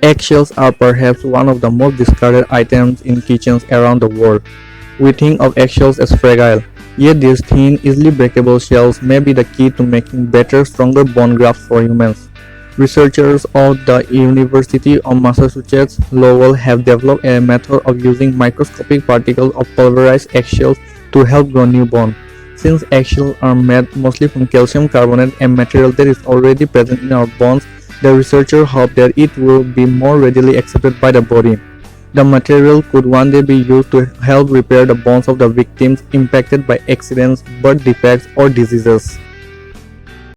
Eggshells are perhaps one of the most discarded items in kitchens around the world. We think of eggshells as fragile, yet these thin, easily breakable shells may be the key to making better, stronger bone grafts for humans. Researchers at the University of Massachusetts Lowell have developed a method of using microscopic particles of pulverized eggshells to help grow new bone. Since eggshells are made mostly from calcium carbonate, a material that is already present in our bones, the researchers hope that it will be more readily accepted by the body. The material could one day be used to help repair the bones of the victims impacted by accidents, birth defects, or diseases.